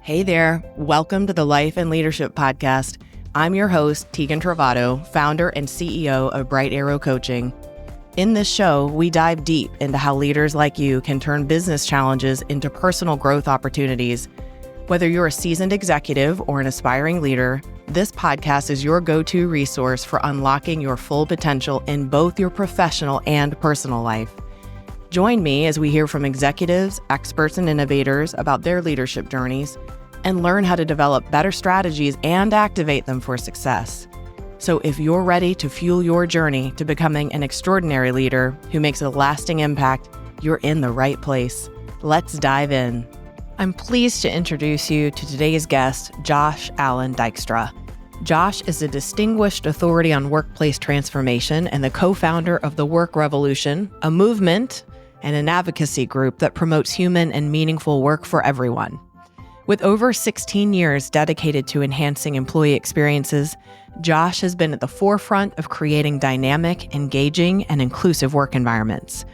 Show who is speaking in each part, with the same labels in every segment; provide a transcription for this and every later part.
Speaker 1: Hey there, welcome to the Life and Leadership Podcast. I'm your host, Tegan, founder and CEO of Bright Arrow Coaching. In this show, we dive deep into how leaders like you can turn business challenges into personal growth opportunities. Whether you're a seasoned executive or an aspiring leader, this podcast is your go-to resource for unlocking your full potential in both your professional and personal life. Join me as we hear from executives, experts, and innovators about their leadership journeys and learn how to develop better strategies and activate them for success. So if you're ready to fuel your journey to becoming an extraordinary leader who makes a lasting impact, you're in the right place. Let's dive in. I'm pleased to introduce you to today's guest, Allan Dykstra. Josh is a distinguished authority on workplace transformation and the co-founder of the Work Revolution, a movement and an advocacy group that promotes human and meaningful work for everyone. With over 16 years dedicated to enhancing employee experiences, Josh has been at the forefront of creating dynamic, engaging, and inclusive work environments.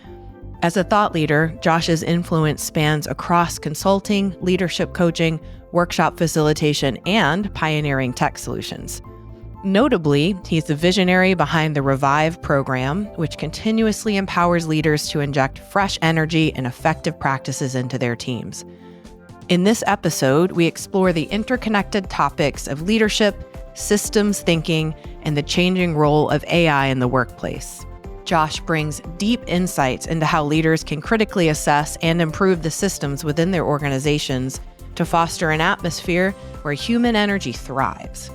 Speaker 1: As a thought leader, Josh's influence spans across consulting, leadership coaching, workshop facilitation, and pioneering tech solutions. Notably, he's the visionary behind the Revive program, which continuously empowers leaders to inject fresh energy and effective practices into their teams. In this episode, we explore the interconnected topics of leadership, systems thinking, and the changing role of AI in the workplace. Josh brings deep insights into how leaders can critically assess and improve the systems within their organizations to foster an atmosphere where human energy thrives.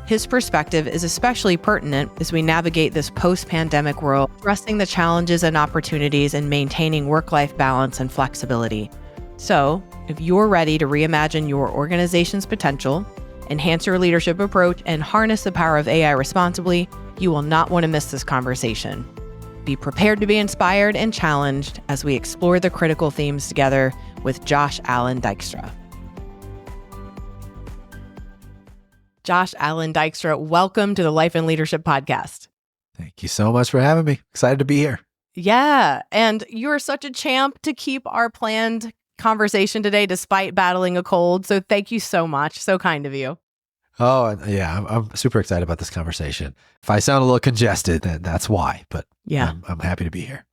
Speaker 1: His perspective is especially pertinent as we navigate this post-pandemic world, addressing the challenges and opportunities in maintaining work-life balance and flexibility. So, if you're ready to reimagine your organization's potential, enhance your leadership approach, and harness the power of AI responsibly, you will not want to miss this conversation. Be prepared to be inspired and challenged as we explore the critical themes together with Allan Dykstra. Allan Dykstra, welcome to the Life and Leadership Podcast.
Speaker 2: Thank you so much for having me. Excited to be here.
Speaker 1: Yeah, and you're such a champ to keep our planned conversation today despite battling a cold. So thank you so much. So kind of you.
Speaker 2: Oh, yeah, I'm super excited about this conversation. If I sound a little congested, then that's why. But yeah, I'm happy to be here.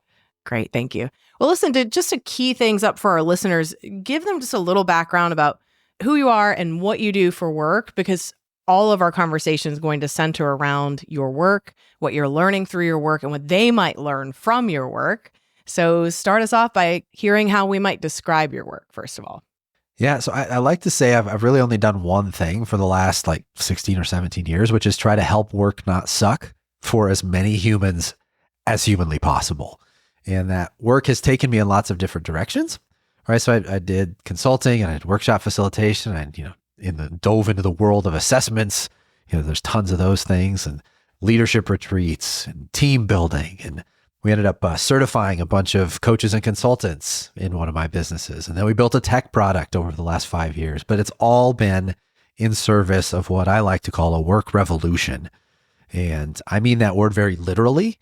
Speaker 1: Great. Thank you. Well, listen, to key things up for our listeners, give them just a little background about who you are and what you do for work, because all of our conversation is going to center around your work, what you're learning through your work, and what they might learn from your work. So start us off by hearing how we might describe your work, first of all.
Speaker 2: Yeah, so I like to say I've really only done one thing for the last 16 or 17 years, which is try to help work not suck for as many humans as humanly possible. And that work has taken me in lots of different directions, right? So I did consulting and I did workshop facilitation and, dove into the world of assessments. There's tons of those things, and leadership retreats and team building. And we ended up certifying a bunch of coaches and consultants in one of my businesses. And then we built a tech product over the last 5 years, but it's all been in service of what I like to call a work revolution. And I mean that word very literally.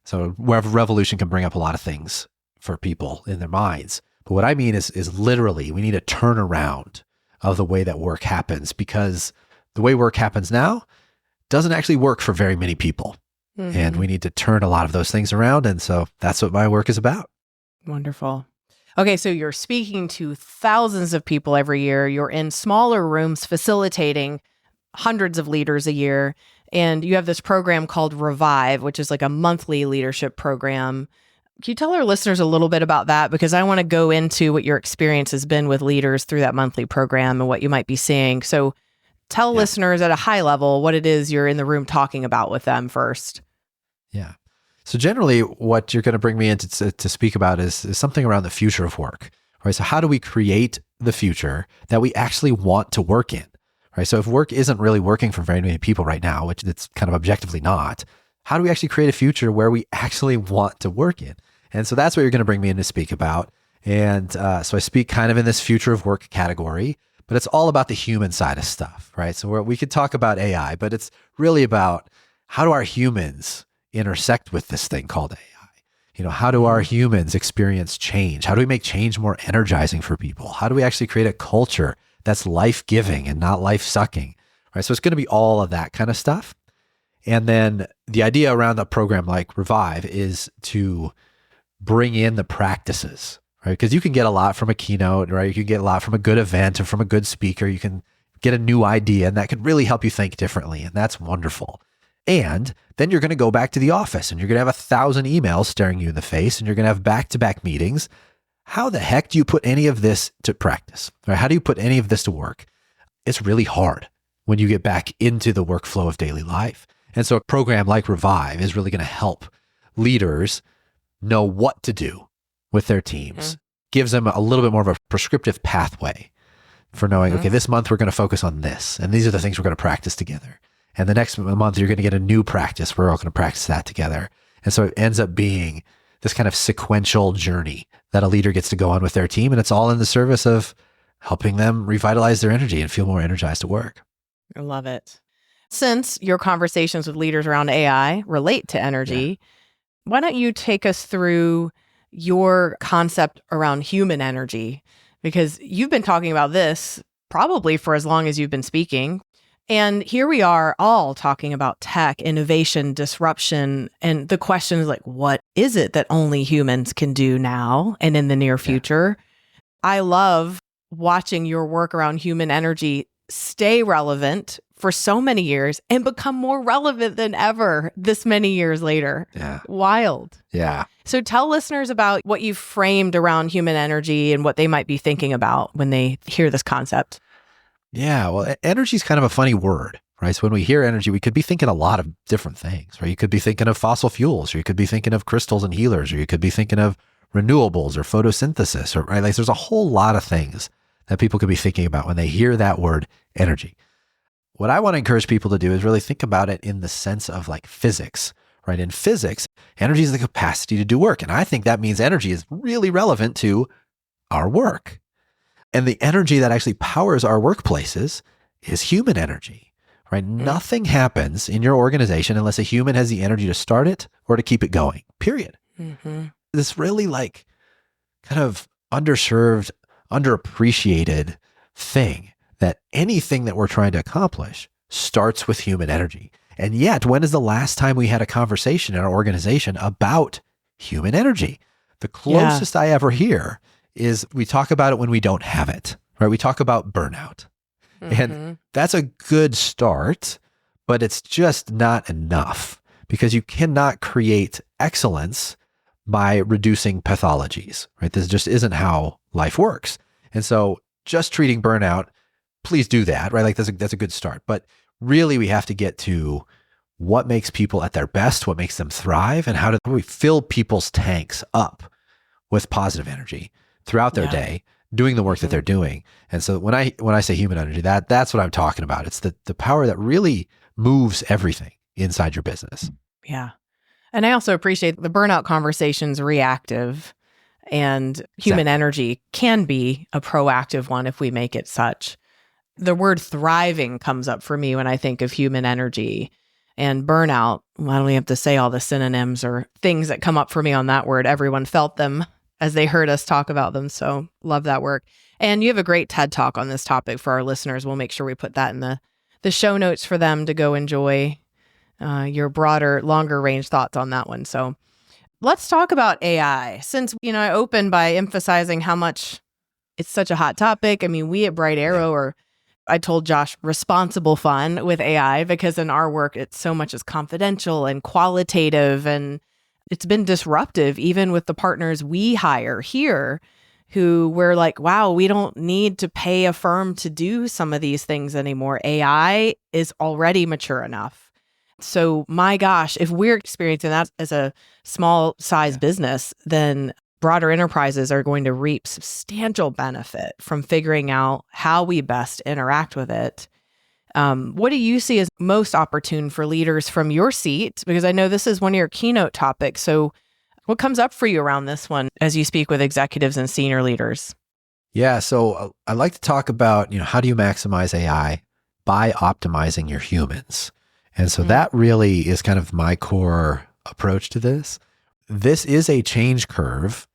Speaker 2: So revolution can bring up a lot of things for people in their minds. But what I mean is literally, we need a turnaround of the way that work happens, because the way work happens now doesn't actually work for very many people. Mm-hmm. And we need to turn a lot of those things around. And so that's what my work is about.
Speaker 1: Wonderful. Okay, so you're speaking to thousands of people every year. You're in smaller rooms facilitating hundreds of leaders a year. And you have this program called Revive, which is like a monthly leadership program. Can you tell our listeners a little bit about that? Because I want to go into what your experience has been with leaders through that monthly program and what you might be seeing. So tell listeners at a high level what it is you're in the room talking about with them first.
Speaker 2: Yeah. So generally what you're going to bring me in to speak about is something around the future of work, right? So how do we create the future that we actually want to work in, right? So if work isn't really working for very many people right now, which it's kind of objectively not, how do we actually create a future where we actually want to work in? And so that's what you're going to bring me in to speak about. And so I speak kind of in this future of work category, but it's all about the human side of stuff, right? So we could talk about AI, but it's really about how do our humans intersect with this thing called AI? How do our humans experience change? How do we make change more energizing for people? How do we actually create a culture that's life-giving and not life-sucking, right? So it's going to be all of that kind of stuff. And then the idea around a program like Revive is to bring in the practices, right? Because you can get a lot from a keynote, right? You can get a lot from a good event or from a good speaker. You can get a new idea, and that can really help you think differently. And that's wonderful. And then you're going to go back to the office and you're going to have 1,000 emails staring you in the face, and you're going to have back-to-back meetings. How the heck do you put any of this to practice? Right? How do you put any of this to work? It's really hard when you get back into the workflow of daily life. And so a program like Revive is really going to help leaders know what to do with their teams, gives them a little bit more of a prescriptive pathway for knowing, okay, this month we're going to focus on this, and these are the things we're going to practice together. And the next month you're going to get a new practice. We're all going to practice that together. And so it ends up being this kind of sequential journey that a leader gets to go on with their team. And it's all in the service of helping them revitalize their energy and feel more energized at work.
Speaker 1: I love it. Since your conversations with leaders around AI relate to energy, why don't you take us through your concept around human energy? Because you've been talking about this probably for as long as you've been speaking. And here we are all talking about tech, innovation, disruption, and the question is like, what is it that only humans can do now and in the near future? I love watching your work around human energy stay relevant for so many years and become more relevant than ever this many years later.
Speaker 2: Yeah.
Speaker 1: Wild.
Speaker 2: Yeah.
Speaker 1: So tell listeners about what you've framed around human energy and what they might be thinking about when they hear this concept.
Speaker 2: Yeah. Well, energy is kind of a funny word, right? So when we hear energy, we could be thinking a lot of different things, right? You could be thinking of fossil fuels, or you could be thinking of crystals and healers, or you could be thinking of renewables or photosynthesis, or right? Like there's a whole lot of things that people could be thinking about when they hear that word energy. What I want to encourage people to do is really think about it in the sense of like physics, right? In physics, energy is the capacity to do work. And I think that means energy is really relevant to our work. And the energy that actually powers our workplaces is human energy, right? Nothing happens in your organization unless a human has the energy to start it or to keep it going, period. This really like kind of underserved, underappreciated thing that anything that we're trying to accomplish starts with human energy. And yet, when is the last time we had a conversation in our organization about human energy? The closest I ever hear is we talk about it when we don't have it, right? We talk about burnout. And that's a good start, but it's just not enough because you cannot create excellence by reducing pathologies, right? This just isn't how life works. And so just treating burnout, please do that, right? Like that's a good start. But really we have to get to what makes people at their best, what makes them thrive, and how do we fill people's tanks up with positive energy throughout their day, doing the work that they're doing. And so when I say human energy, that's what I'm talking about. It's the power that really moves everything inside your business.
Speaker 1: Yeah. And I also appreciate the burnout conversation's reactive, and human energy can be a proactive one if we make it such. The word thriving comes up for me when I think of human energy. And burnout, I don't even have to say all the synonyms or things that come up for me on that word. Everyone felt them as they heard us talk about them. So love that work. And you have a great TED Talk on this topic for our listeners. We'll make sure we put that in the show notes for them to go enjoy your broader, longer range thoughts on that one. So let's talk about AI. Since, I opened by emphasizing how much it's such a hot topic. I mean, we at Bright Arrow are, I told Josh, responsible fun with AI because in our work, it's so much is confidential and qualitative, and it's been disruptive even with the partners we hire here who we're like, wow, we don't need to pay a firm to do some of these things anymore. AI is already mature enough. So my gosh, if we're experiencing that as a small size business, then broader enterprises are going to reap substantial benefit from figuring out how we best interact with it. What do you see as most opportune for leaders from your seat? Because I know this is one of your keynote topics. So what comes up for you around this one as you speak with executives and senior leaders?
Speaker 2: Yeah. So I like to talk about, how do you maximize AI by optimizing your humans? And so that really is kind of my core approach to this. This is a change curve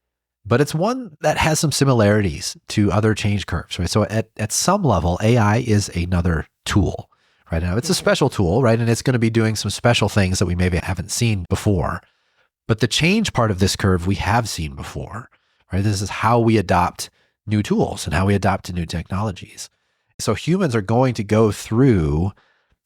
Speaker 2: but it's one that has some similarities to other change curves, right? So at some level, AI is another tool, right? Now it's a special tool, right? And it's going to be doing some special things that we maybe haven't seen before. But the change part of this curve we have seen before, right? This is how we adopt new tools and how we adopt to new technologies. So humans are going to go through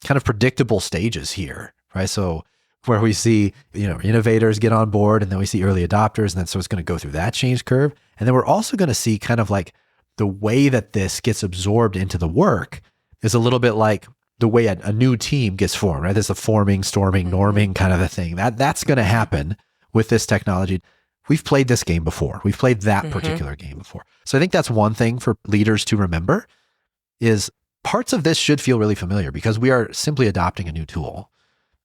Speaker 2: kind of predictable stages here, right? So where we see, innovators get on board, and then we see early adopters, and then so it's going to go through that change curve. And then we're also going to see kind of like the way that this gets absorbed into the work is a little bit like the way a new team gets formed, right? There's a forming, storming, norming kind of a thing. That's going to happen with this technology. We've played this game before. We've played that particular game before. So I think that's one thing for leaders to remember is parts of this should feel really familiar because we are simply adopting a new tool.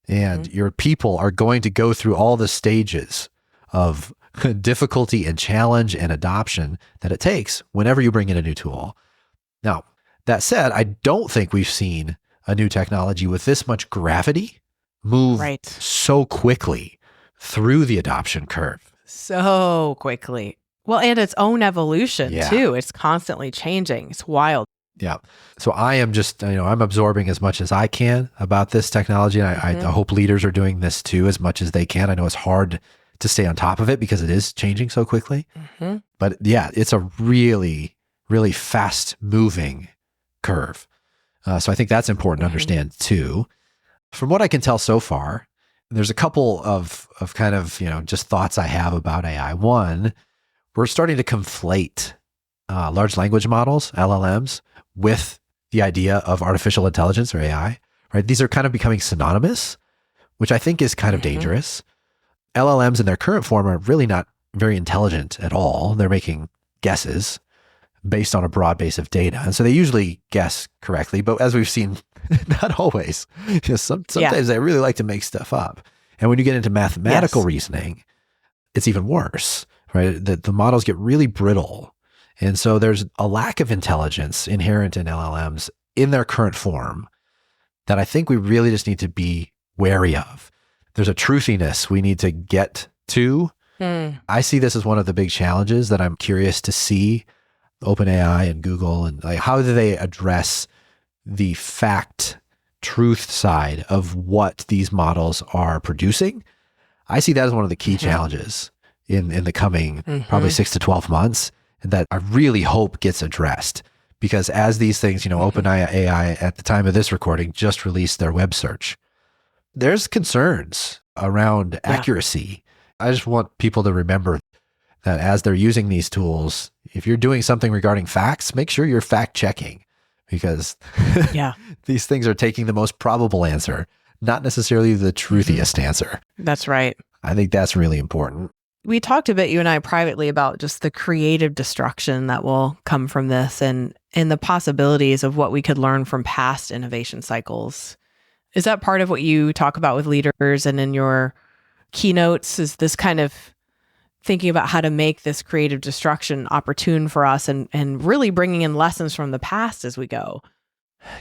Speaker 2: And your people are going to go through all the stages of difficulty and challenge and adoption that it takes whenever you bring in a new tool. Now, that said, I don't think we've seen a new technology with this much gravity move so quickly through the adoption curve.
Speaker 1: So quickly. Well, and its own evolution too. It's constantly changing. It's wild.
Speaker 2: Yeah. So I am just, I'm absorbing as much as I can about this technology. And I hope leaders are doing this too, as much as they can. I know it's hard to stay on top of it because it is changing so quickly. But yeah, it's a really, really fast moving curve. So I think that's important to understand too. From what I can tell so far, there's a couple of kind of, just thoughts I have about AI. One, we're starting to conflate large language models, LLMs, with the idea of artificial intelligence or AI, right? These are kind of becoming synonymous, which I think is kind of dangerous. LLMs in their current form are really not very intelligent at all. They're making guesses based on a broad base of data. And so they usually guess correctly, but as we've seen, not always. Sometimes they really like to make stuff up. And when you get into mathematical reasoning, it's even worse, right? The models get really brittle. And so there's a lack of intelligence inherent in LLMs in their current form that I think we really just need to be wary of. There's a truthiness we need to get to. I see this as one of the big challenges that I'm curious to see OpenAI and Google, and like, how do they address the truth side of what these models are producing? I see that as one of the key challenges in the coming probably 6 to 12 months that I really hope gets addressed. Because as these things, OpenAI at the time of this recording just released their web search. There's concerns around accuracy. I just want people to remember that as they're using these tools, if you're doing something regarding facts, make sure you're fact checking, because these things are taking the most probable answer, not necessarily the truthiest answer.
Speaker 1: That's right.
Speaker 2: I think that's really important.
Speaker 1: We talked a bit, you and I, privately about just the creative destruction that will come from this and the possibilities of what we could learn from past innovation cycles. Is that part of what you talk about with leaders and in your keynotes? Is this kind of thinking about how to make this creative destruction opportune for us and really bringing in lessons from the past as we go?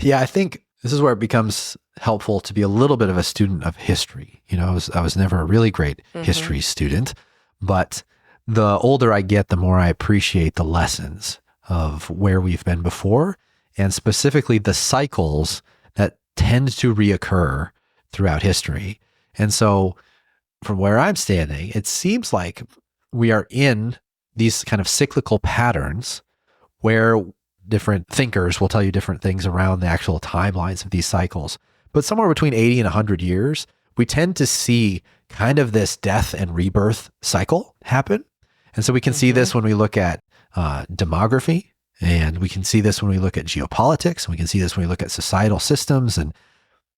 Speaker 2: Yeah, I think this is where it becomes helpful to be a little bit of a student of history. I was never a really great history student, but the older I get, the more I appreciate the lessons of where we've been before, and specifically the cycles that tend to reoccur throughout history. And so from where I'm standing, it seems like we are in these kind of cyclical patterns where different thinkers will tell you different things around the actual timelines of these cycles. But somewhere between 80 and 100 years, we tend to see kind of this death and rebirth cycle happen. And so we can see this when we look at demography, and we can see this when we look at geopolitics, and we can see this when we look at societal systems. And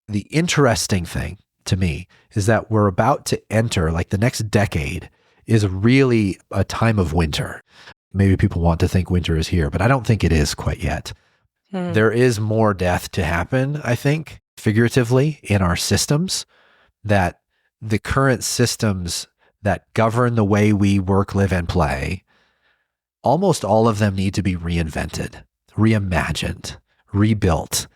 Speaker 2: the interesting thing to me is that we're about to enter, like the next decade is really a time of winter. Maybe people want to think winter is here, but I don't think it is quite yet. There is more death to happen, I think, figuratively in our systems, that the current systems that govern the way we work, live, and play, almost all of them need to be reinvented, reimagined, rebuilt.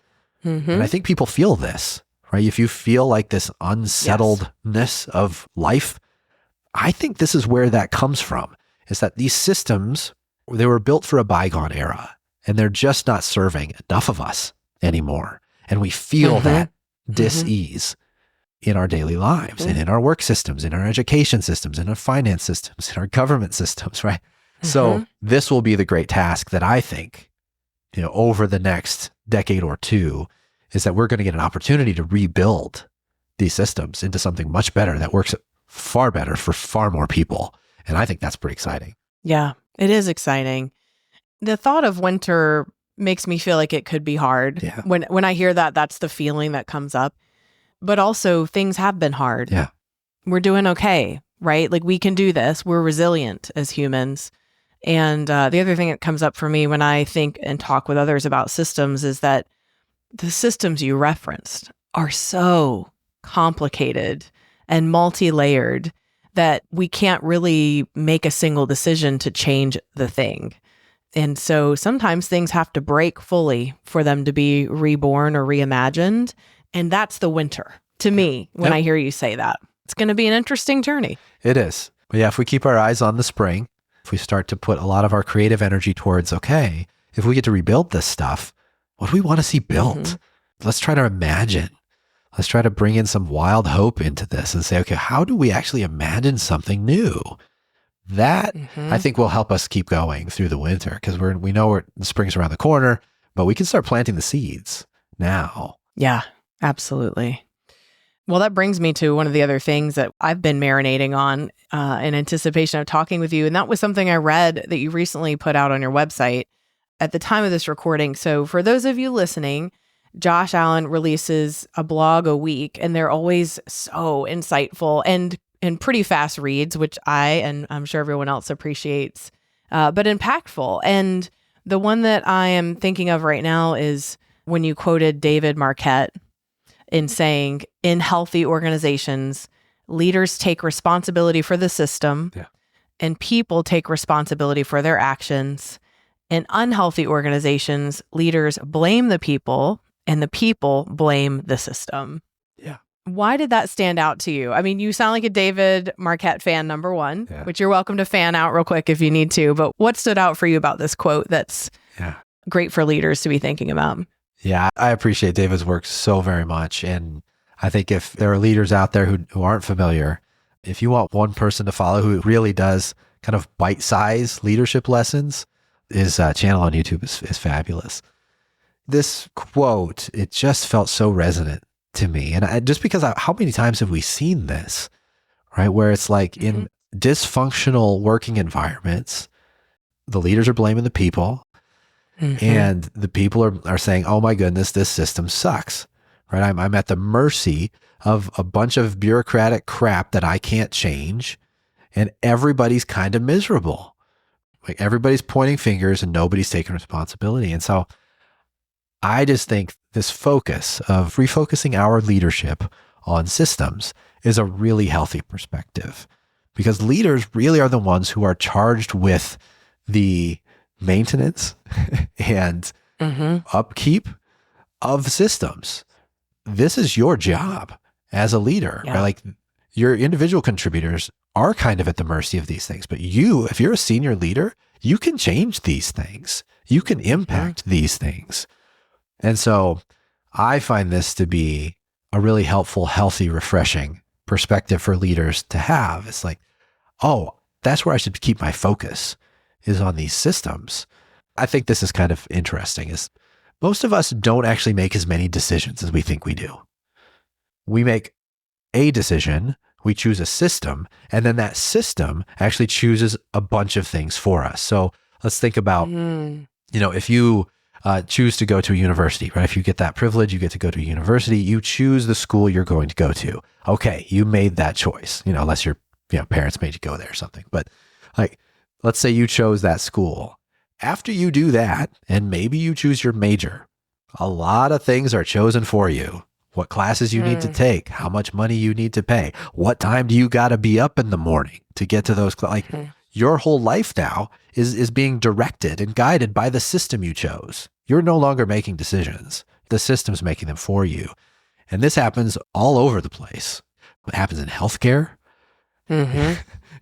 Speaker 2: And I think people feel this, right? If you feel like this unsettledness of life, I think this is where that comes from. is that these systems, they were built for a bygone era, and they're just not serving enough of us anymore. And we feel that dis-ease in our daily lives and in our work systems, in our education systems, in our finance systems, in our government systems, right? So this will be the great task that I think, over the next decade or two, is that we're going to get an opportunity to rebuild these systems into something much better that works far better for far more people. And I think that's pretty exciting.
Speaker 1: Yeah, it is exciting. The thought of winter makes me feel like it could be hard.
Speaker 2: Yeah.
Speaker 1: When I hear that, that's the feeling that comes up. But also things have been hard.
Speaker 2: Yeah.
Speaker 1: We're doing okay, right? Like we can do this. We're resilient as humans. And the other thing that comes up for me when I think and talk with others about systems is that the systems you referenced are so complicated and multi-layered that we can't really make a single decision to change the thing. And so sometimes things have to break fully for them to be reborn or reimagined. And that's the winter to me when I hear you say that. It's going to be an interesting journey.
Speaker 2: It is. But yeah, if we keep our eyes on the spring, if we start to put a lot of our creative energy towards, okay, if we get to rebuild this stuff, what do we want to see built? Let's try to imagine. Let's try to bring in some wild hope into this and say, okay, how do we actually imagine something new? That I think will help us keep going through the winter, because we know the spring's around the corner, but we can start planting the seeds now.
Speaker 1: Yeah, absolutely. Well, that brings me to one of the other things that I've been marinating on in anticipation of talking with you. And that was something I read that you recently put out on your website at the time of this recording. So for those of you listening, Josh Allan releases a blog a week, and they're always so insightful and pretty fast reads, which I, and I'm sure everyone else appreciates, but impactful. And the one that I am thinking of right now is when you quoted David Marquette in saying, in healthy organizations, leaders take responsibility for the system and people take responsibility for their actions. In unhealthy organizations, leaders blame the people and the people blame the system.
Speaker 2: Yeah.
Speaker 1: Why did that stand out to you? I mean, you sound like a David Marquette fan, number one, which you're welcome to fan out real quick if you need to. But what stood out for you about this quote that's great for leaders to be thinking about?
Speaker 2: Yeah, I appreciate David's work so very much. And I think if there are leaders out there who aren't familiar, if you want one person to follow who really does kind of bite-sized leadership lessons, his channel on YouTube is fabulous. This quote, it just felt so resonant to me. And just because how many times have we seen this, right? Where it's like in dysfunctional working environments, the leaders are blaming the people. And the people are saying, oh my goodness, this system sucks, right? I'm at the mercy of a bunch of bureaucratic crap that I can't change. And everybody's kind of miserable. Like everybody's pointing fingers and nobody's taking responsibility. And so I just think this focus of refocusing our leadership on systems is a really healthy perspective, because leaders really are the ones who are charged with the maintenance and upkeep of systems. This is your job as a leader, right? Like your individual contributors are kind of at the mercy of these things, but you, if you're a senior leader, you can change these things. You can impact these things. And so I find this to be a really helpful, healthy, refreshing perspective for leaders to have. It's like, oh, that's where I should keep my focus, is on these systems. I think this is kind of interesting, is most of us don't actually make as many decisions as we think we do. We make a decision, we choose a system, and then that system actually chooses a bunch of things for us. So let's think about, if you choose to go to a university, right? If you get that privilege, you get to go to a university, you choose the school you're going to go to. Okay, you made that choice, unless your parents made you go there or something. But like, let's say you chose that school. After you do that, and maybe you choose your major, a lot of things are chosen for you. What classes you need to take, how much money you need to pay, what time do you got to be up in the morning to get to those your whole life now is being directed and guided by the system you chose. You're no longer making decisions. The system's making them for you. And this happens all over the place. It happens in healthcare,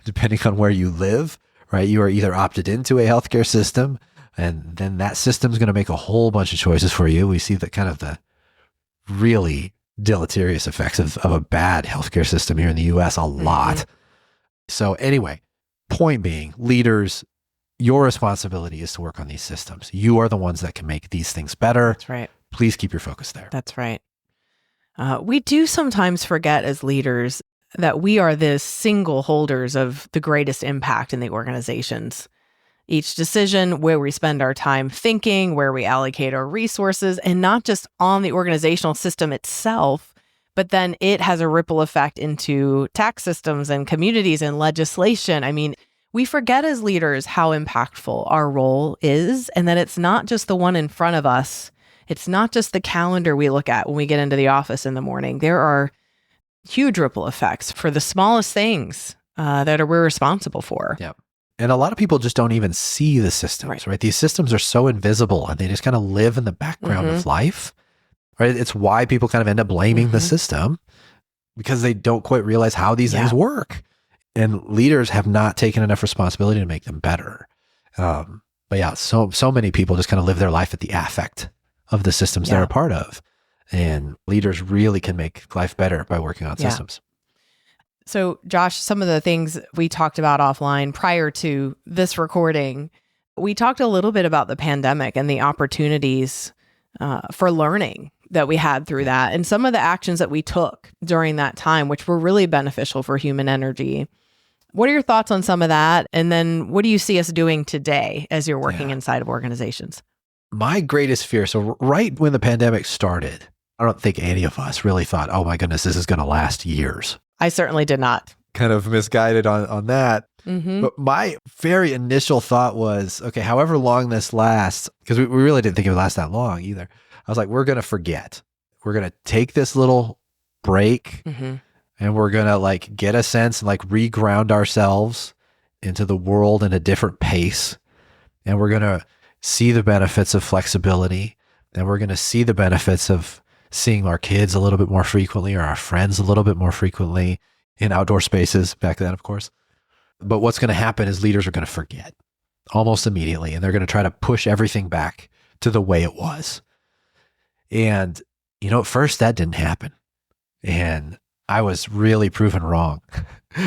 Speaker 2: depending on where you live, right? You are either opted into a healthcare system, and then that system's going to make a whole bunch of choices for you. We see the kind of the really deleterious effects of a bad healthcare system here in the US a lot. So anyway, point being, leaders, your responsibility is to work on these systems. You are the ones that can make these things better.
Speaker 1: That's right.
Speaker 2: Please keep your focus there.
Speaker 1: That's right. We do sometimes forget as leaders that we are the single holders of the greatest impact in the organizations. Each decision, where we spend our time thinking, where we allocate our resources, and not just on the organizational system itself, but then it has a ripple effect into tax systems and communities and legislation. I mean, we forget as leaders how impactful our role is, and that it's not just the one in front of us. It's not just the calendar we look at when we get into the office in the morning. There are huge ripple effects for the smallest things that we're responsible for.
Speaker 2: Yeah. And a lot of people just don't even see the systems, right? These systems are so invisible and they just kind of live in the background of life, right? It's why people kind of end up blaming the system because they don't quite realize how these things work. And leaders have not taken enough responsibility to make them better. But yeah, so many people just kind of live their life at the affect of the systems they're a part of. And leaders really can make life better by working on systems.
Speaker 1: So Josh, some of the things we talked about offline prior to this recording, we talked a little bit about the pandemic and the opportunities for learning that we had through that, and some of the actions that we took during that time, which were really beneficial for human energy. What are your thoughts on some of that? And then what do you see us doing today as you're working inside of organizations?
Speaker 2: My greatest fear, so right when the pandemic started, I don't think any of us really thought, oh my goodness, this is going to last years.
Speaker 1: I certainly did not.
Speaker 2: Kind of misguided on that. But my very initial thought was, okay, however long this lasts, because we really didn't think it would last that long either. I was like, we're going to forget. We're going to take this little break and we're going to like get a sense and like reground ourselves into the world in a different pace. And we're going to see the benefits of flexibility. And we're going to see the benefits of seeing our kids a little bit more frequently or our friends a little bit more frequently in outdoor spaces back then, of course. But what's going to happen is leaders are going to forget almost immediately, and they're going to try to push everything back to the way it was. And, you know, at first that didn't happen. And I was really proven wrong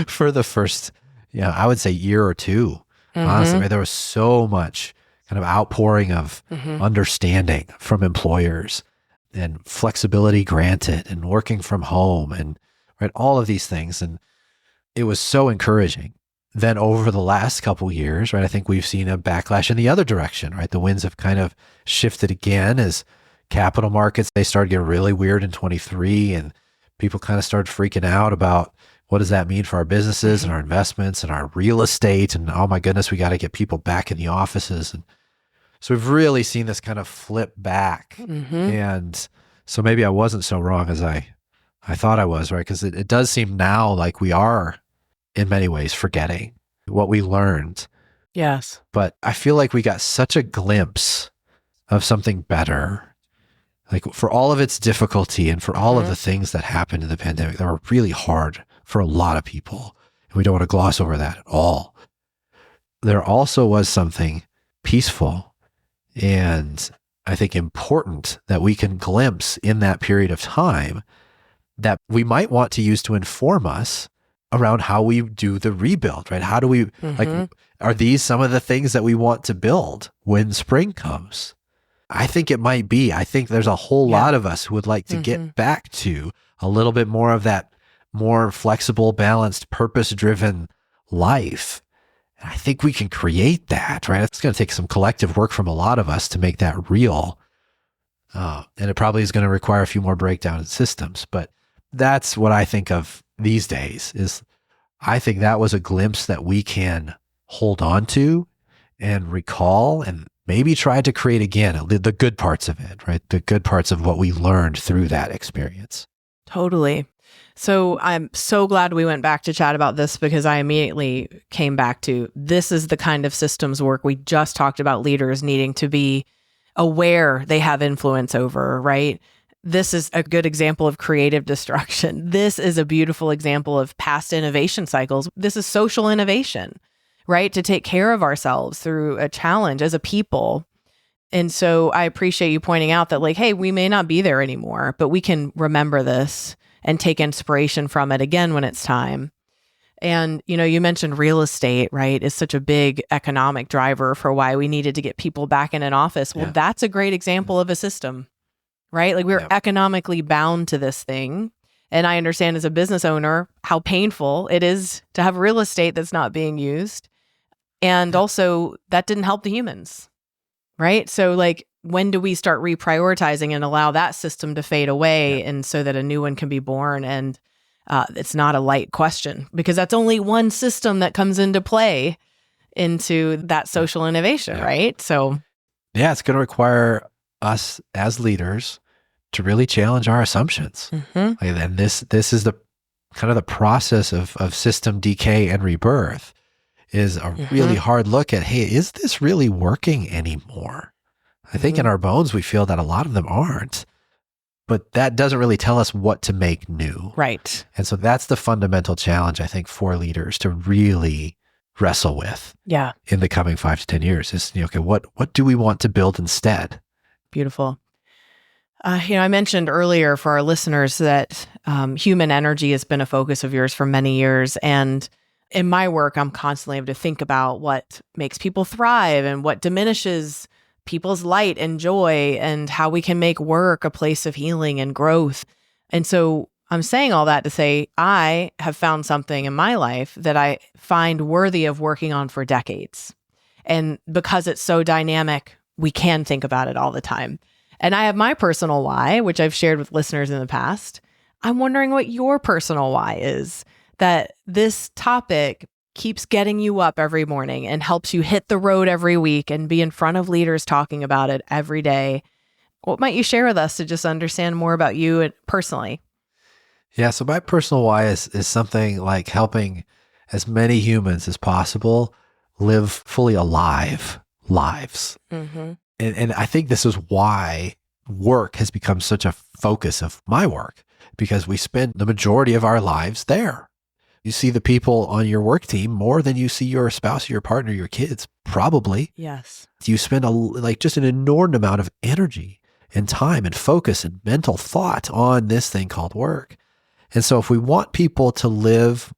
Speaker 2: for the first, I would say year or two. Honestly, right? There was so much kind of outpouring of understanding from employers and flexibility granted and working from home and all of these things. And it was so encouraging. Then over the last couple years, I think we've seen a backlash in the other direction, right? The winds have kind of shifted again as capital markets, they started getting really weird in 23 and people kind of started freaking out about what does that mean for our businesses and our investments and our real estate? And oh my goodness, we got to get people back in the offices. And so we've really seen this kind of flip back. And so maybe I wasn't so wrong as I thought I was, right? Because it does seem now like we are in many ways forgetting what we learned.
Speaker 1: Yes.
Speaker 2: But I feel like we got such a glimpse of something better. Like for all of its difficulty and for all of the things that happened in the pandemic that were really hard for a lot of people. And we don't want to gloss over that at all. There also was something peaceful and I think important that we can glimpse in that period of time that we might want to use to inform us around how we do the rebuild, right? How do we, like, are these some of the things that we want to build when spring comes? I think it might be. I think there's a whole lot of us who would like to get back to a little bit more of that more flexible, balanced, purpose-driven life. And I think we can create that, right? It's going to take some collective work from a lot of us to make that real. And it probably is going to require a few more breakdown in systems. But that's what I think of these days is I think that was a glimpse that we can hold on to and recall and maybe try to create again, the good parts of it, right? The good parts of what we learned through that experience.
Speaker 1: Totally. So I'm so glad we went back to chat about this because I immediately came back to this is the kind of systems work we just talked about leaders needing to be aware they have influence over, right? This is a good example of creative destruction. This is a beautiful example of past innovation cycles. This is social innovation, right? To take care of ourselves through a challenge as a people. And so I appreciate you pointing out that, like, hey, we may not be there anymore, but we can remember this and take inspiration from it again when it's time. And, you mentioned real estate, right, is such a big economic driver for why we needed to get people back in an office. Well, that's a great example of a system, right? Like, we're economically bound to this thing. And I understand as a business owner how painful it is to have real estate that's not being used. And also, that didn't help the humans, right? So, like, when do we start reprioritizing and allow that system to fade away and so that a new one can be born? And it's not a light question, because that's only one system that comes into play into that social innovation, right? So,
Speaker 2: it's going to require us as leaders to really challenge our assumptions. And this is the kind of the process of system decay and rebirth is a really hard look at, hey, is this really working anymore? I think in our bones, we feel that a lot of them aren't. But that doesn't really tell us what to make new.
Speaker 1: Right.
Speaker 2: And so that's the fundamental challenge, I think, for leaders to really wrestle with in the coming 5 to 10 years is, okay, what do we want to build instead?
Speaker 1: Beautiful. I mentioned earlier for our listeners that human energy has been a focus of yours for many years. And in my work, I'm constantly able to think about what makes people thrive and what diminishes people's light and joy, and how we can make work a place of healing and growth. And so I'm saying all that to say, I have found something in my life that I find worthy of working on for decades. And because it's so dynamic, we can think about it all the time. And I have my personal why, which I've shared with listeners in the past. I'm wondering what your personal why is, that this topic keeps getting you up every morning and helps you hit the road every week and be in front of leaders talking about it every day. What might you share with us to just understand more about you personally?
Speaker 2: Yeah, so my personal why is something like helping as many humans as possible live fully alive lives. And I think this is why work has become such a focus of my work, because we spend the majority of our lives there. You see the people on your work team more than you see your spouse, your partner, your kids, probably.
Speaker 1: Yes.
Speaker 2: You spend just an inordinate amount of energy and time and focus and mental thought on this thing called work. And so if we want people to live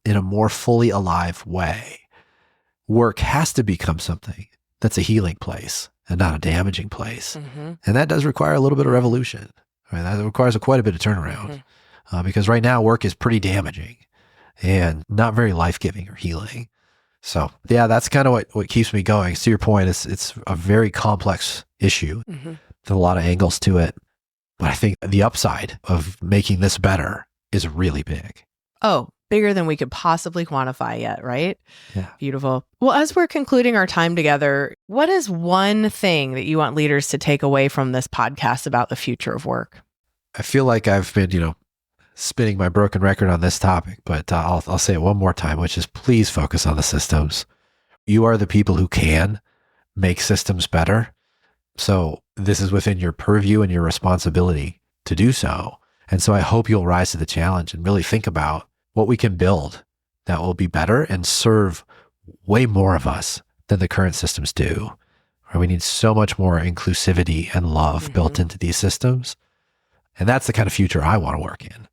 Speaker 2: in a more fully alive way, work has to become something that's a healing place and not a damaging place. And that does require a little bit of revolution. Right? That requires quite a bit of turnaround because right now work is pretty damaging and not very life-giving or healing. So that's kind of what keeps me going. To your point, it's a very complex issue. There's a lot of angles to it. But I think the upside of making this better is really big.
Speaker 1: Oh, bigger than we could possibly quantify yet, right?
Speaker 2: Yeah.
Speaker 1: Beautiful. Well, as we're concluding our time together, what is one thing that you want leaders to take away from this podcast about the future of work?
Speaker 2: I feel like I've been, spinning my broken record on this topic, but I'll say it one more time, which is please focus on the systems. You are the people who can make systems better. So this is within your purview and your responsibility to do so. And so I hope you'll rise to the challenge and really think about what we can build that will be better and serve way more of us than the current systems do. We need so much more inclusivity and love built into these systems. And that's the kind of future I want to work in.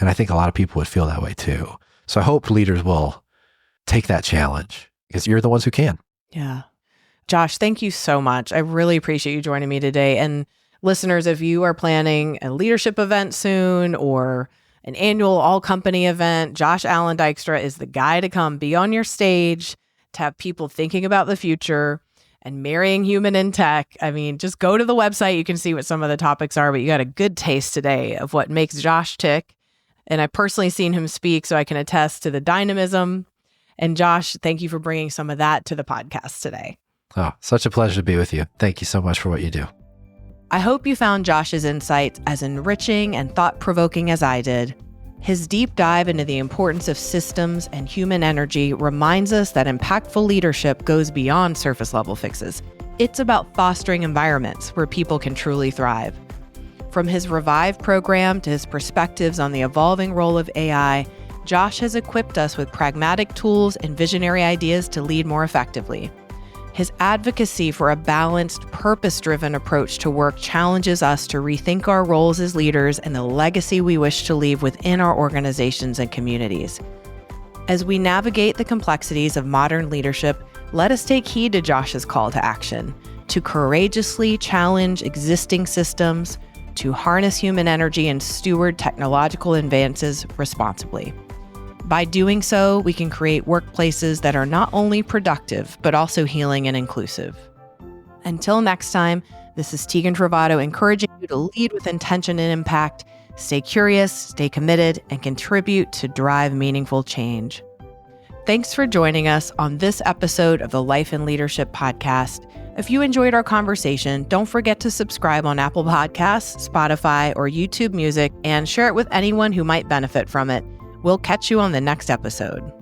Speaker 2: And I think a lot of people would feel that way too. So I hope leaders will take that challenge because you're the ones who can.
Speaker 1: Yeah. Josh, thank you so much. I really appreciate you joining me today. And listeners, if you are planning a leadership event soon or an annual all-company event, Allan Dykstra is the guy to come be on your stage to have people thinking about the future and marrying human and tech. I mean, just go to the website. You can see what some of the topics are, but you got a good taste today of what makes Josh tick. And I've personally seen him speak, so I can attest to the dynamism. And Josh, thank you for bringing some of that to the podcast today.
Speaker 2: Oh, such a pleasure to be with you. Thank you so much for what you do.
Speaker 1: I hope you found Josh's insights as enriching and thought-provoking as I did. His deep dive into the importance of systems and human energy reminds us that impactful leadership goes beyond surface-level fixes. It's about fostering environments where people can truly thrive. From his Revive program to his perspectives on the evolving role of AI, Josh has equipped us with pragmatic tools and visionary ideas to lead more effectively. His advocacy for a balanced, purpose-driven approach to work challenges us to rethink our roles as leaders and the legacy we wish to leave within our organizations and communities. As we navigate the complexities of modern leadership, let us take heed to Josh's call to action, to courageously challenge existing systems, to harness human energy and steward technological advances responsibly. By doing so, we can create workplaces that are not only productive, but also healing and inclusive. Until next time, this is Tegan Travato encouraging you to lead with intention and impact, stay curious, stay committed, and contribute to drive meaningful change. Thanks for joining us on this episode of the Life and Leadership Podcast. If you enjoyed our conversation, don't forget to subscribe on Apple Podcasts, Spotify, or YouTube Music, and share it with anyone who might benefit from it. We'll catch you on the next episode.